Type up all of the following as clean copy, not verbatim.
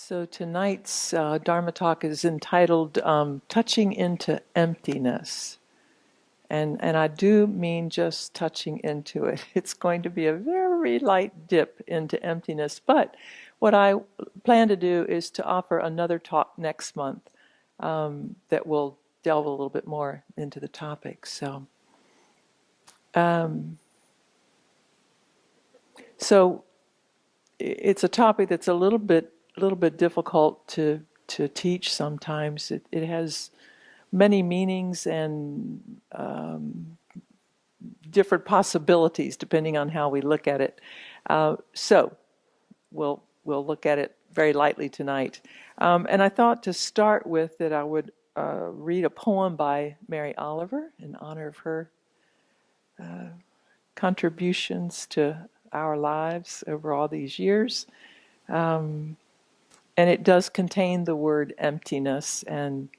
So tonight's Dharma talk is entitled Touching into Emptiness. And I do mean just touching into it. It's going to be a very light dip into emptiness. But what I plan to do is to offer another talk next month that will delve a little bit more into the topic. So it's a topic that's a little bit difficult to teach sometimes. It has many meanings and different possibilities depending on how we look at it. So we'll look at it very lightly tonight. And I thought to start with that I would read a poem by Mary Oliver in honor of her contributions to our lives over all these years. And it does contain the word emptiness, and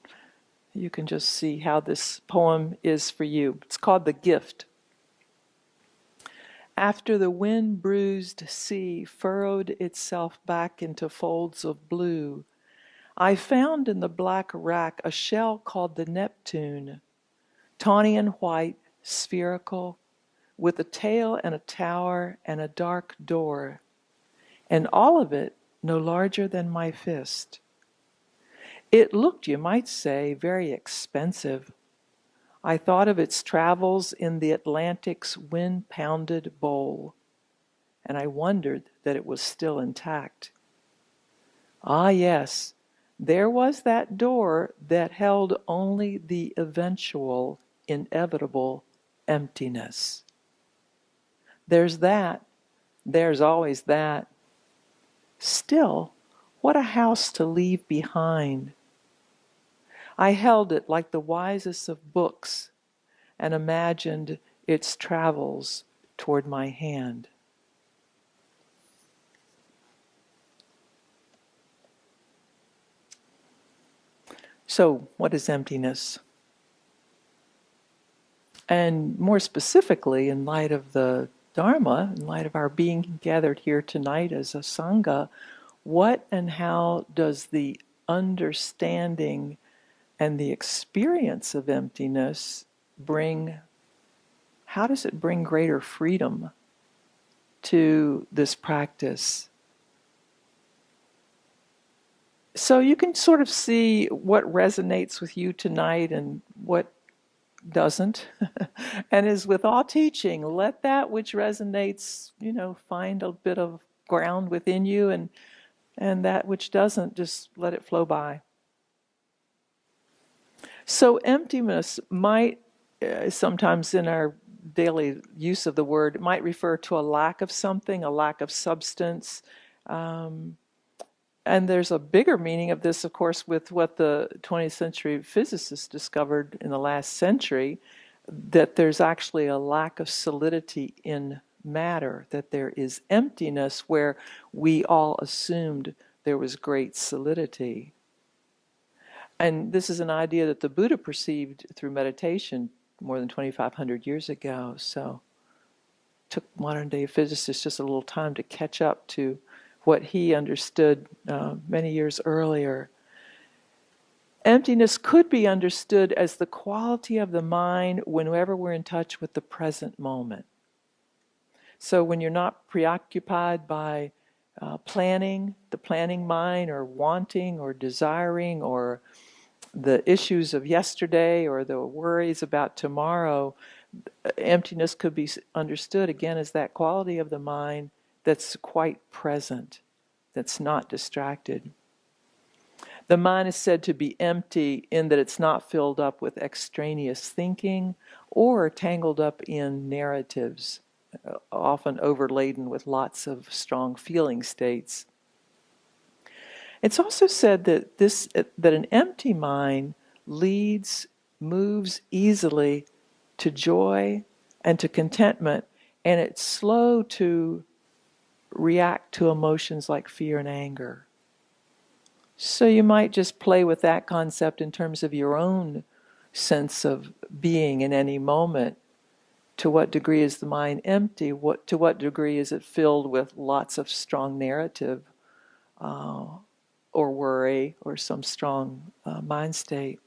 you can just see how this poem is for you. It's called The Gift. After the wind-bruised sea furrowed itself back into folds of blue, I found in the black rack a shell called the Neptune, tawny and white, spherical, with a tail and a tower and a dark door, and all of it no larger than my fist. It looked, you might say, very expensive. I thought of its travels in the Atlantic's wind-pounded bowl, and I wondered that it was still intact. Ah, yes, there was that door that held only the eventual, inevitable emptiness. There's that. There's always that. Still, what a house to leave behind. I held it like the wisest of books and imagined its travels toward my hand. So, what is emptiness? And more specifically, in light of the Dharma, in light of our being gathered here tonight as a Sangha, what and how does the understanding and the experience of emptiness how does it bring greater freedom to this practice? So you can sort of see what resonates with you tonight and what doesn't. And as with all teaching, let that which resonates, find a bit of ground within you, and that which doesn't, just let it flow by. So emptiness might, sometimes in our daily use of the word, might refer to a lack of something, a lack of substance. And there's a bigger meaning of this, of course, with what the 20th century physicists discovered in the last century, that there's actually a lack of solidity in matter, that there is emptiness where we all assumed there was great solidity. And this is an idea that the Buddha perceived through meditation more than 2,500 years ago. So it took modern day physicists just a little time to catch up to what he understood many years earlier. Emptiness could be understood as the quality of the mind whenever we're in touch with the present moment. So when you're not preoccupied by the planning mind, or wanting or desiring, or the issues of yesterday, or the worries about tomorrow, emptiness could be understood again as that quality of the mind that's quite present, that's not distracted. The mind is said to be empty in that it's not filled up with extraneous thinking or tangled up in narratives, often overladen with lots of strong feeling states. It's also said that an empty mind moves easily to joy and to contentment, and it's slow to react to emotions like fear and anger. So you might just play with that concept in terms of your own sense of being in any moment. To what degree is the mind empty? To what degree is it filled with lots of strong narrative? or worry or some strong mind state.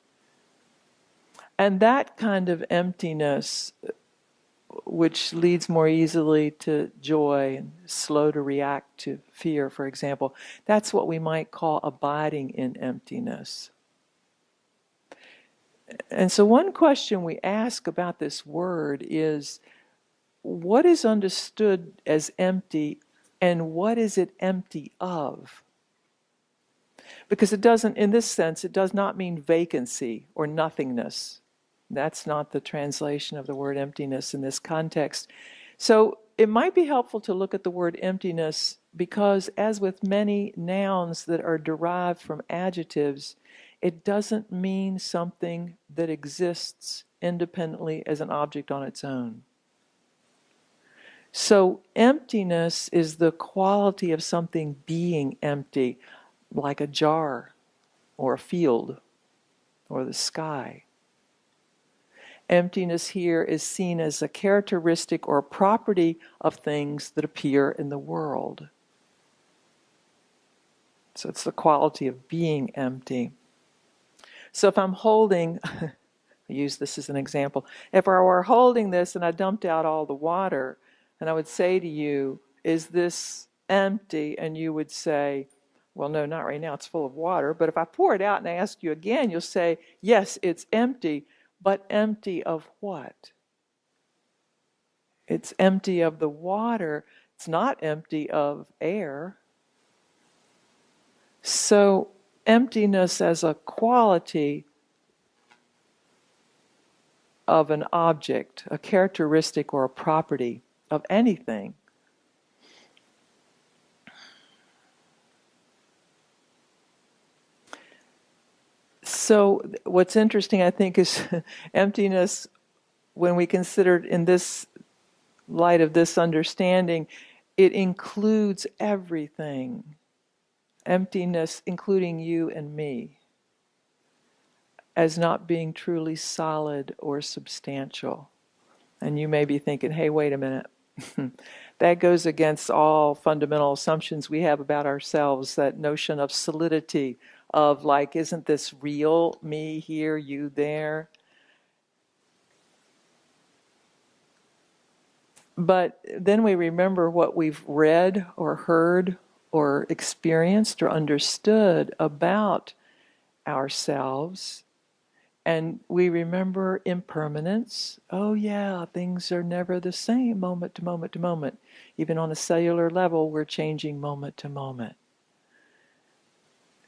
And that kind of emptiness, which leads more easily to joy and slow to react to fear, for example, that's what we might call abiding in emptiness. And so one question we ask about this word is, what is understood as empty and what is it empty of? Because it doesn't, in this sense, it does not mean vacancy or nothingness. That's not the translation of the word emptiness in this context. So it might be helpful to look at the word emptiness because, as with many nouns that are derived from adjectives, it doesn't mean something that exists independently as an object on its own. So emptiness is the quality of something being empty, like a jar or a field or the sky. Emptiness here is seen as a characteristic or property of things that appear in the world. So it's the quality of being empty. So if I'm holding, I use this as an example, if I were holding this and I dumped out all the water, and I would say to you, is this empty? And you would say, well, no, not right now, it's full of water. But if I pour it out and I ask you again, you'll say, yes, it's empty. But empty of what? It's empty of the water. It's not empty of air. So emptiness as a quality of an object, a characteristic or a property of anything. So what's interesting, I think, is emptiness, when we consider it in this light of this understanding, it includes everything. Emptiness, including you and me, as not being truly solid or substantial. And you may be thinking, hey, wait a minute. That goes against all fundamental assumptions we have about ourselves, that notion of solidity, of like, isn't this real? Me here, you there. But then we remember what we've read or heard or experienced or understood about ourselves. And we remember impermanence. Oh yeah, things are never the same moment to moment to moment. Even on a cellular level, we're changing moment to moment.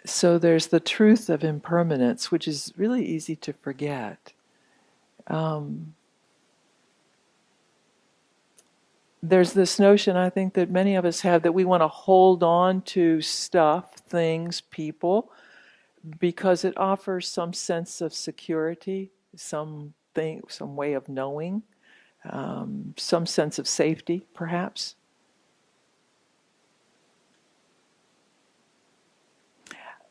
So there's the truth of impermanence, which is really easy to forget. There's this notion, I think, that many of us have, that we want to hold on to stuff, things, people, because it offers some sense of security, some way of knowing, some sense of safety, perhaps.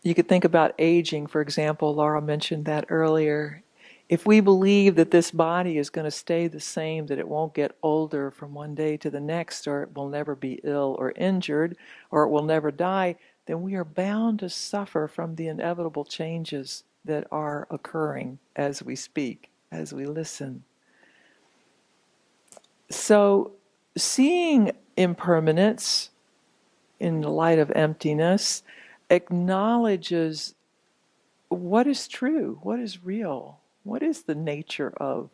You could think about aging, for example. Laura mentioned that earlier. If we believe that this body is going to stay the same, that it won't get older from one day to the next, or it will never be ill or injured, or it will never die, then we are bound to suffer from the inevitable changes that are occurring as we speak, as we listen. So, seeing impermanence in the light of emptiness acknowledges what is true, what is real, what is the nature of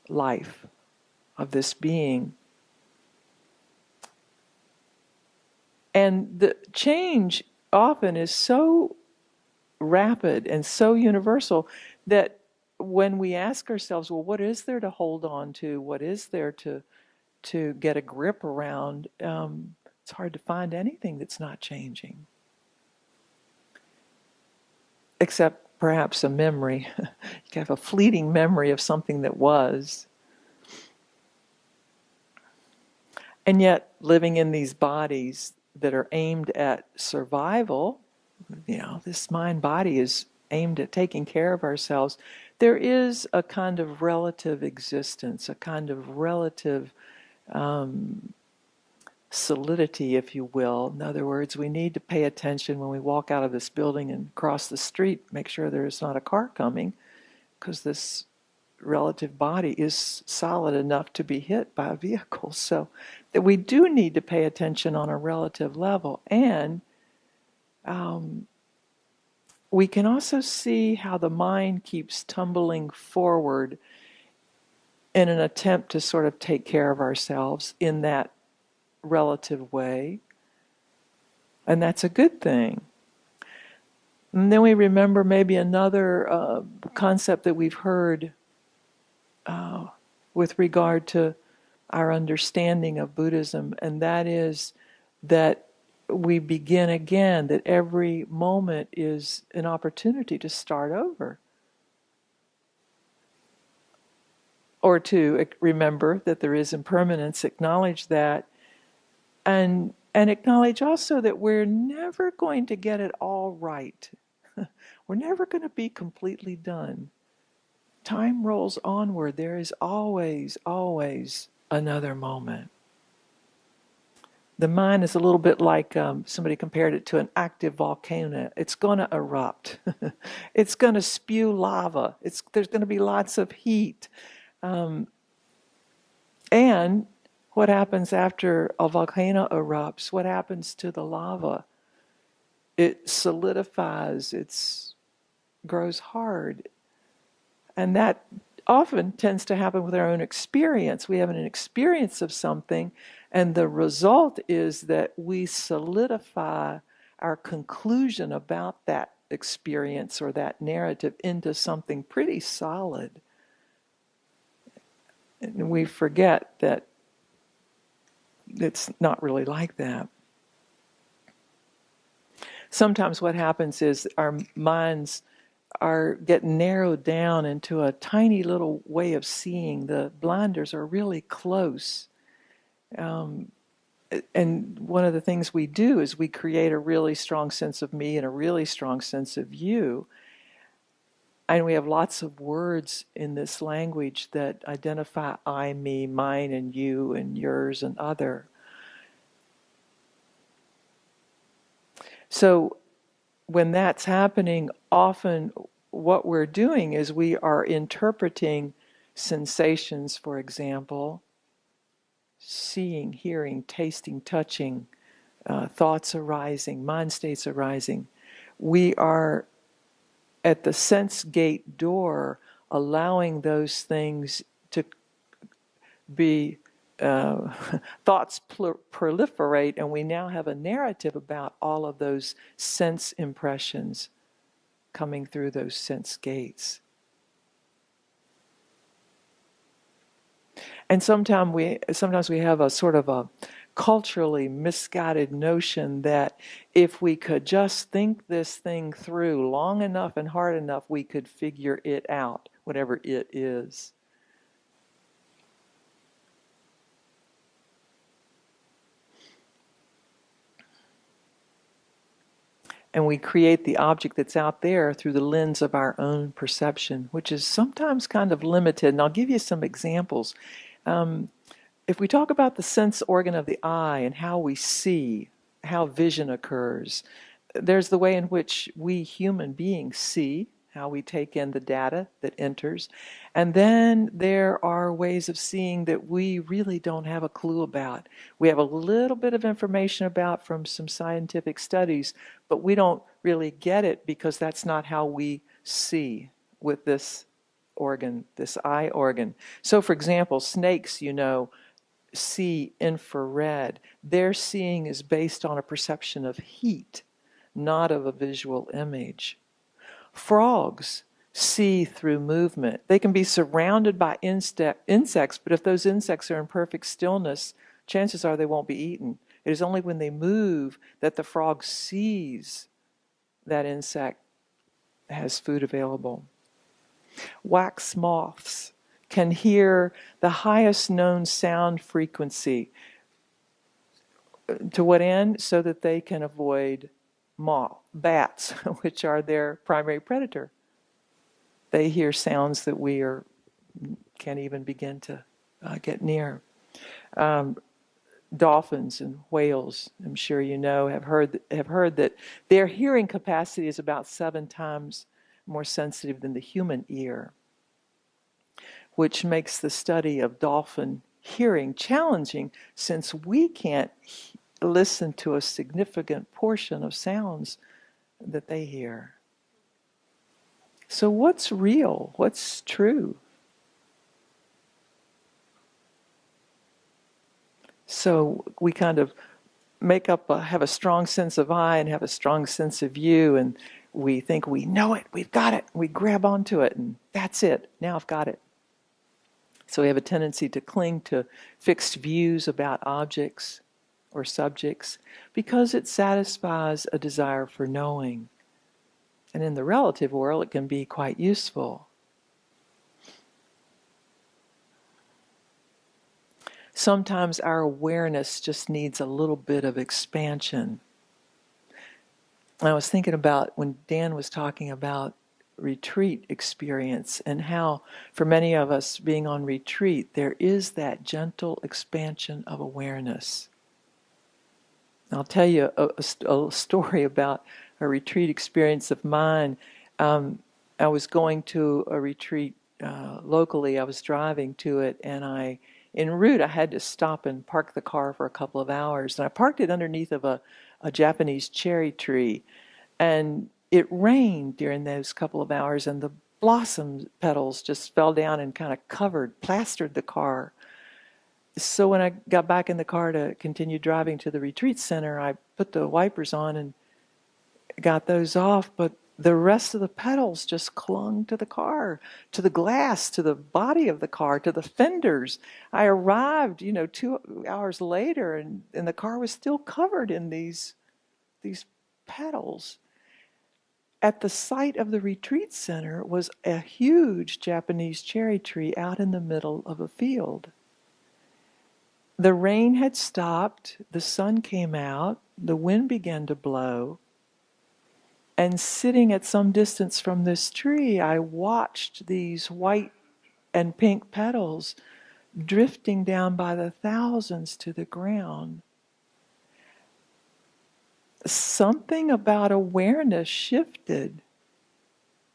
life, of this being. And the change often is so rapid and so universal that when we ask ourselves, well, what is there to hold on to? What is there to get a grip around? It's hard to find anything that's not changing. Except perhaps a memory. You can have a fleeting memory of something that was. And yet, living in these bodies that are aimed at survival, this mind-body is aimed at taking care of ourselves. There is a kind of relative existence, a kind of relative solidity, if you will. In other words, we need to pay attention when we walk out of this building and cross the street, make sure there's not a car coming, because this relative body is solid enough to be hit by a vehicle. So that we do need to pay attention on a relative level. And we can also see how the mind keeps tumbling forward in an attempt to sort of take care of ourselves in that relative way. And that's a good thing. And then we remember maybe another concept that we've heard with regard to our understanding of Buddhism, and that is that we begin again, that every moment is an opportunity to start over. Or to remember that there is impermanence, acknowledge that, and acknowledge also that we're never going to get it all right. We're never going to be completely done. Time rolls onward. There is always, always another moment. The mind is a little bit like somebody compared it to an active volcano. It's going to erupt. It's going to spew lava. There's going to be lots of heat. And what happens after a volcano erupts? What happens to the lava? It solidifies. It grows hard. And that often tends to happen with our own experience. We have an experience of something, and the result is that we solidify our conclusion about that experience or that narrative into something pretty solid. And we forget that it's not really like that. Sometimes what happens is our minds get narrowed down into a tiny little way of seeing. The blinders are really close. And one of the things we do is we create a really strong sense of me and a really strong sense of you. And we have lots of words in this language that identify I, me, mine, and you, and yours, and other. So when that's happening, often what we're doing is we are interpreting sensations, for example, seeing, hearing, tasting, touching, thoughts arising, mind states arising. We are at the sense gate door, allowing those things to be, thoughts proliferate, and we now have a narrative about all of those sense impressions coming through those sense gates. And sometimes we have a sort of a culturally misguided notion that if we could just think this thing through long enough and hard enough, we could figure it out, whatever it is. And we create the object that's out there through the lens of our own perception, which is sometimes kind of limited. And I'll give you some examples. If we talk about the sense organ of the eye and how we see, how vision occurs, there's the way in which we human beings see, how we take in the data that enters. And then there are ways of seeing that we really don't have a clue about. We have a little bit of information about from some scientific studies, but we don't really get it because that's not how we see with this organ, this eye organ. So for example, snakes, see infrared. Their seeing is based on a perception of heat, not of a visual image. Frogs see through movement. They can be surrounded by insects, but if those insects are in perfect stillness, chances are they won't be eaten. It is only when they move that the frog sees that insect has food available. Wax moths can hear the highest known sound frequency. To what end? So that they can avoid bats, which are their primary predator. They hear sounds that we can't even begin to get near. dolphins and whales, I'm sure you know, have heard that their hearing capacity is about 7 times more sensitive than the human ear, which makes the study of dolphin hearing challenging since we can't listen to a significant portion of sounds that they hear. So what's real? What's true? So we kind of have a strong sense of I and have a strong sense of you, and we think we know it, we've got it, we grab onto it, and that's it, now I've got it. So we have a tendency to cling to fixed views about objects or subjects because it satisfies a desire for knowing. And in the relative world, it can be quite useful. Sometimes our awareness just needs a little bit of expansion. I was thinking about when Dan was talking about retreat experience and how for many of us being on retreat, there is that gentle expansion of awareness. I'll tell you a story about a retreat experience of mine. I was going to a retreat locally. I was driving to it, and en route, I had to stop and park the car for a couple of hours. And I parked it underneath of a Japanese cherry tree. And it rained during those couple of hours, and the blossom petals just fell down and kind of plastered the car. So when I got back in the car to continue driving to the retreat center, I put the wipers on and got those off, but the rest of the petals just clung to the car, to the glass, to the body of the car, to the fenders. I arrived, 2 hours later, and the car was still covered in these petals. At the site of the retreat center was a huge Japanese cherry tree out in the middle of a field. The rain had stopped, the sun came out, the wind began to blow, and sitting at some distance from this tree, I watched these white and pink petals drifting down by the thousands to the ground. Something about awareness shifted.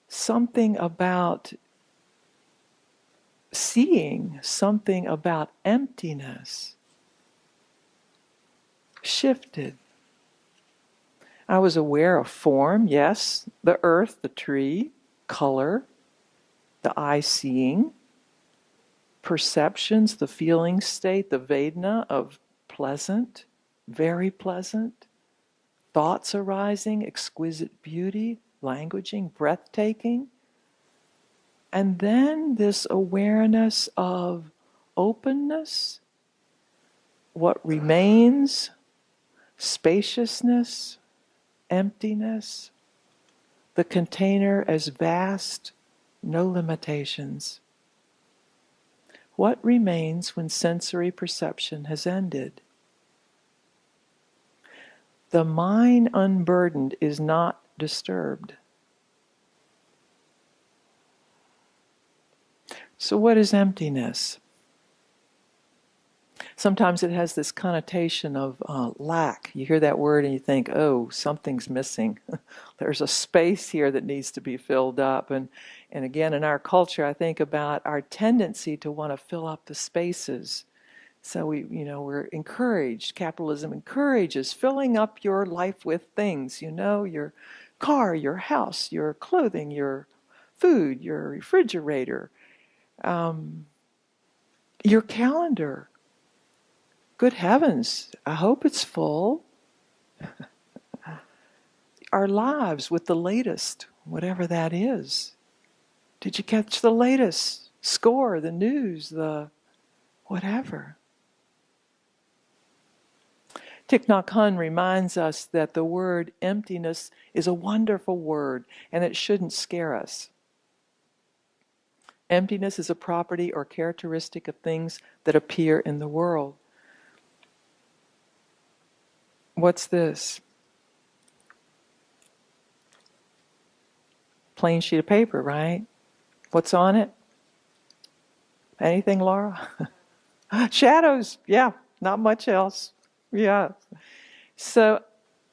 Something about seeing, something about emptiness shifted. I was aware of form, yes, the earth, the tree, color, the eye seeing, perceptions, the feeling state, the Vedana of pleasant, very pleasant, thoughts arising, exquisite beauty, languaging, breathtaking. And then this awareness of openness, what remains, spaciousness, emptiness, the container as vast, no limitations. What remains when sensory perception has ended? The mind unburdened is not disturbed. So what is emptiness? Sometimes it has this connotation of lack. You hear that word and you think, oh, something's missing. There's a space here that needs to be filled up. And again, in our culture, I think about our tendency to want to fill up the spaces. So we're encouraged, capitalism encourages filling up your life with things, your car, your house, your clothing, your food, your refrigerator, your calendar. Good heavens, I hope it's full. Our lives with the latest, whatever that is. Did you catch the latest score, the news, the whatever? Thich Nhat Hanh reminds us that the word emptiness is a wonderful word and it shouldn't scare us. Emptiness is a property or characteristic of things that appear in the world. What's this? Plain sheet of paper, right? What's on it? Anything, Laura? Shadows, yeah. Not much else. Yeah. So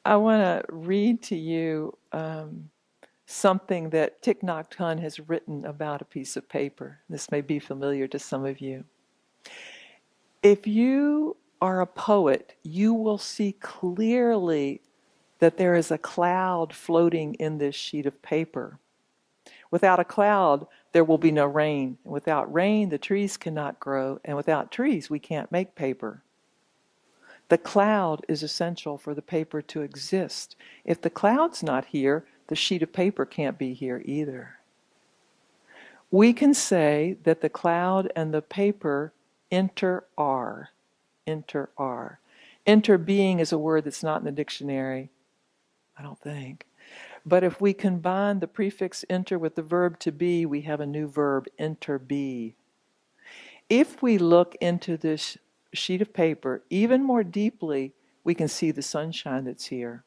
I want to read to you something that Thich Nhat Hanh has written about a piece of paper. This may be familiar to some of you. If you are a poet, you will see clearly that there is a cloud floating in this sheet of paper. Without a cloud, there will be no rain. And without rain, the trees cannot grow. And without trees, we can't make paper. The cloud is essential for the paper to exist. If the cloud's not here, the sheet of paper can't be here either. We can say that the cloud and the paper inter-are. Inter-are. Inter-being is a word that's not in the dictionary, I don't think. But if we combine the prefix inter with the verb to be, we have a new verb, interbe. If we look into this sheet of paper even more deeply, we can see the sunshine that's here.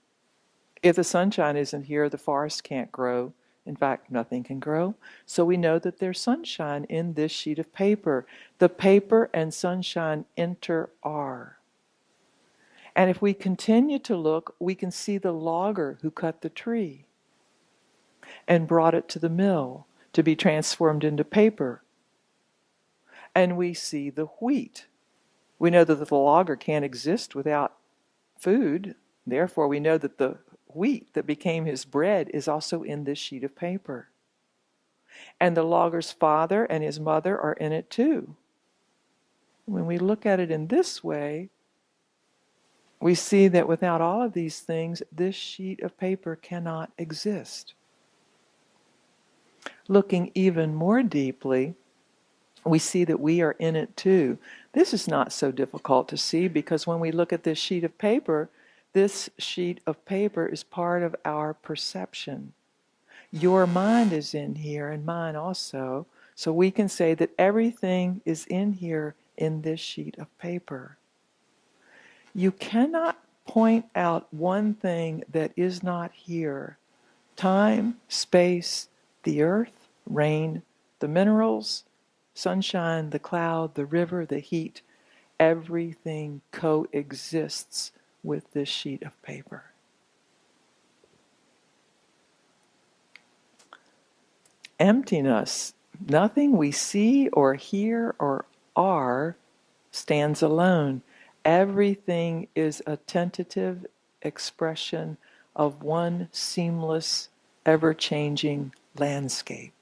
If the sunshine isn't here, the forest can't grow. In fact, nothing can grow. So we know that there's sunshine in this sheet of paper. The paper and sunshine inter-are. And if we continue to look, we can see the logger who cut the tree and brought it to the mill to be transformed into paper. And we see the wheat. We know that the logger can't exist without food. Therefore, we know that the wheat that became his bread is also in this sheet of paper. And the logger's father and his mother are in it too. When we look at it in this way, we see that without all of these things, this sheet of paper cannot exist. Looking even more deeply, we see that we are in it too. This is not so difficult to see because when we look at this sheet of paper is part of our perception. Your mind is in here and mine also, so we can say that everything is in here in this sheet of paper. You cannot point out one thing that is not here. Time, space, the earth, rain, the minerals, sunshine, the cloud, the river, the heat, everything coexists with this sheet of paper. Emptiness, nothing we see or hear or are stands alone. Everything is a tentative expression of one seamless, ever-changing landscape.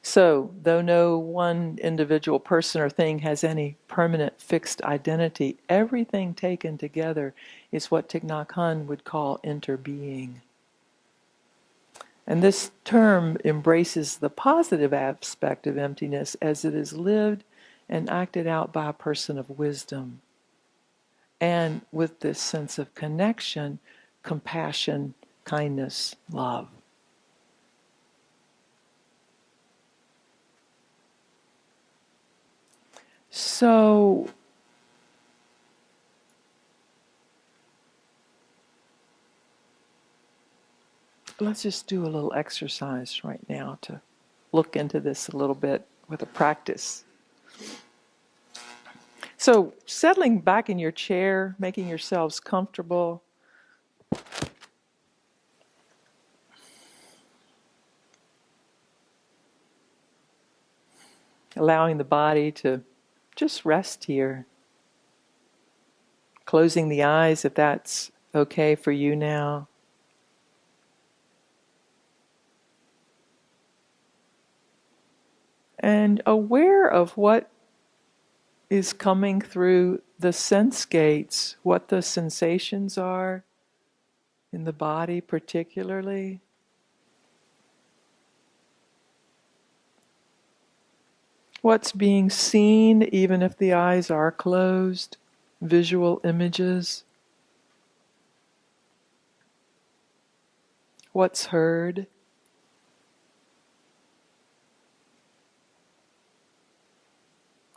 So, though no one individual person or thing has any permanent fixed identity, everything taken together is what Thich Nhat Hanh would call interbeing. And this term embraces the positive aspect of emptiness as it is lived and acted out by a person of wisdom. And with this sense of connection, compassion, kindness, love. So, let's just do a little exercise right now to look into this a little bit with a practice. So, settling back in your chair, making yourselves comfortable. Allowing the body to just rest here. Closing the eyes if that's okay for you now. And aware of what is coming through the sense gates, what the sensations are in the body particularly. What's being seen even if the eyes are closed, visual images. What's heard.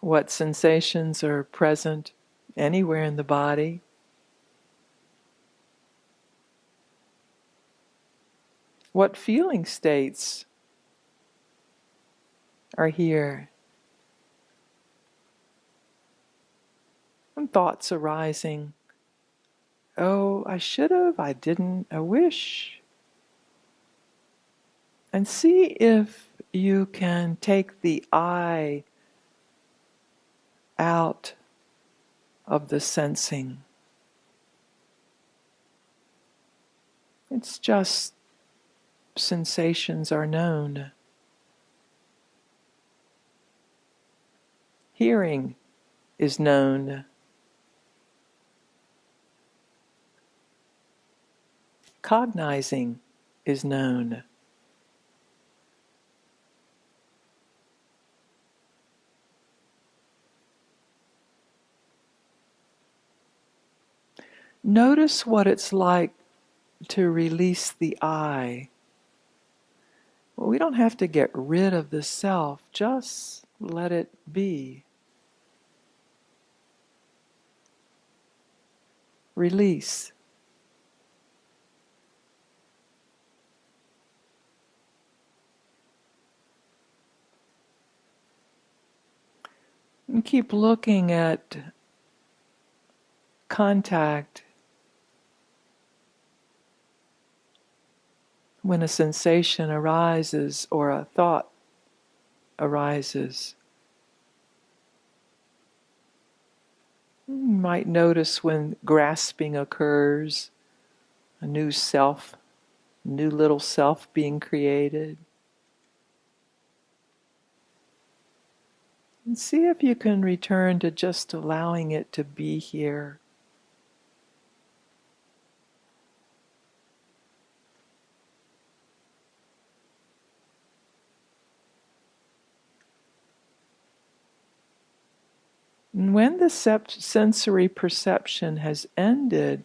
What sensations are present anywhere in the body. What feeling states are here. And thoughts arising. Oh, I should have, I didn't, I wish. And see if you can take the I out of the sensing. It's just sensations are known. Hearing is known. Cognizing is known. Notice what it's like to release the I. Well, we don't have to get rid of the self, just let it be. Release. And keep looking at contact when a sensation arises or a thought arises. You might notice when grasping occurs, a new self, new little self being created. And see if you can return to just allowing it to be here. And when the sensory perception has ended,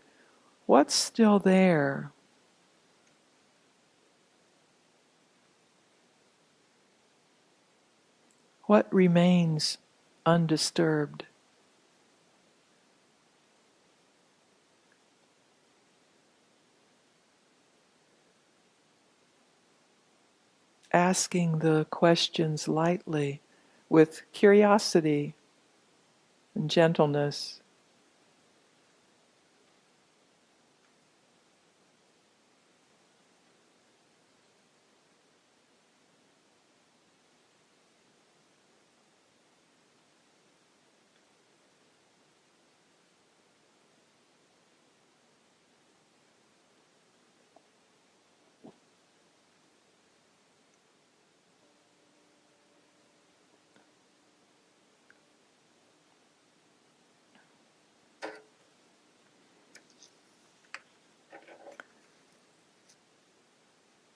what's still there? What remains undisturbed? Asking the questions lightly, with curiosity and gentleness.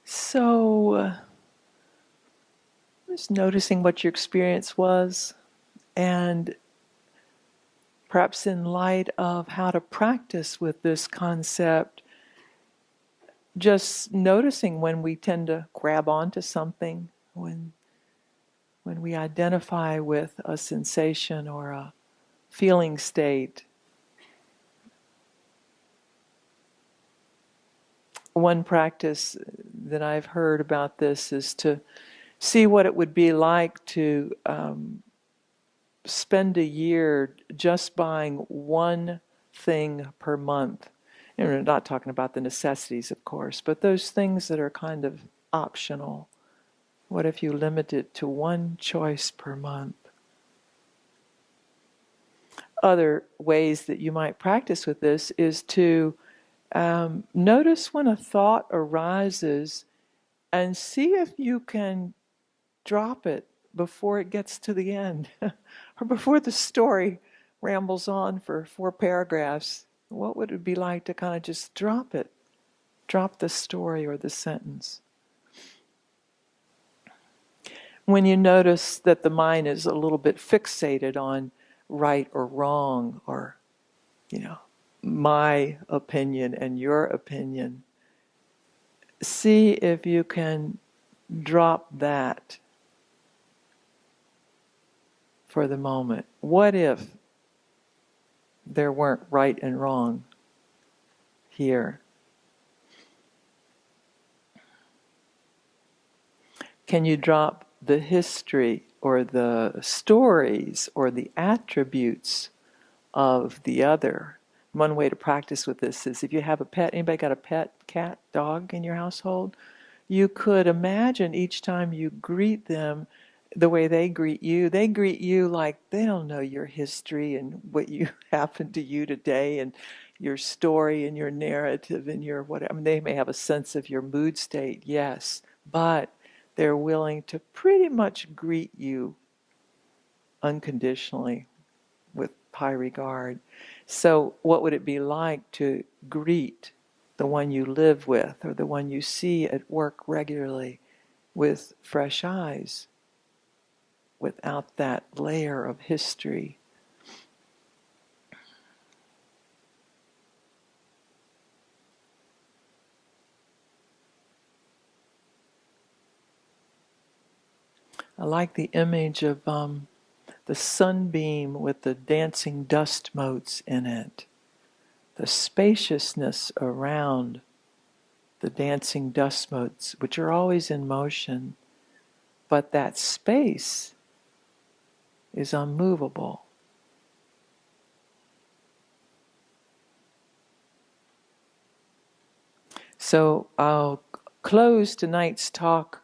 So, just noticing what your experience was, and perhaps in light of how to practice with this concept, just noticing when we tend to grab onto something, when we identify with a sensation or a feeling state. One practice that I've heard about this is to see what it would be like to spend a year just buying one thing per month. And we're not talking about the necessities, of course, but those things that are kind of optional. What if you limit it to one choice per month? Other ways that you might practice with this is to notice when a thought arises and see if you can drop it before it gets to the end or before the story rambles on for 4 paragraphs. What would it be like to kind of just drop it? Drop the story or the sentence. When you notice that the mind is a little bit fixated on right or wrong, or, my opinion and your opinion, see if you can drop that for the moment. What if there weren't right and wrong here? Can you drop the history or the stories or the attributes of the other. One way to practice with this is if you have a pet, anybody got a pet, cat, dog in your household? You could imagine each time you greet them the way they greet you like they don't know your history and what you happened to you today and your story and your narrative and your whatever. I mean, they may have a sense of your mood state, yes, but they're willing to pretty much greet you unconditionally with high regard. So what would it be like to greet the one you live with or the one you see at work regularly with fresh eyes, without that layer of history? I like the image of the sunbeam with the dancing dust motes in it, the spaciousness around the dancing dust motes, which are always in motion, but that space is unmovable. So I'll close tonight's talk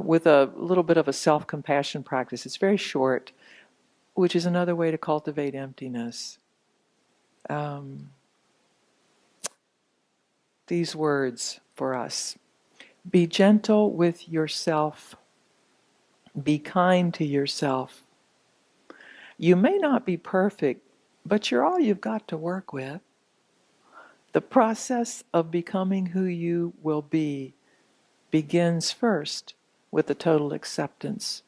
with a little bit of a self-compassion practice. It's very short, which is another way to cultivate emptiness. These words for us: be gentle with yourself. Be kind to yourself. You may not be perfect, but you're all you've got to work with. The process of becoming who you will be begins first with the total acceptance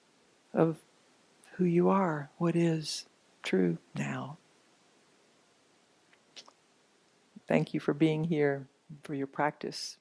of who you are, what is true now. Thank you for being here, for your practice.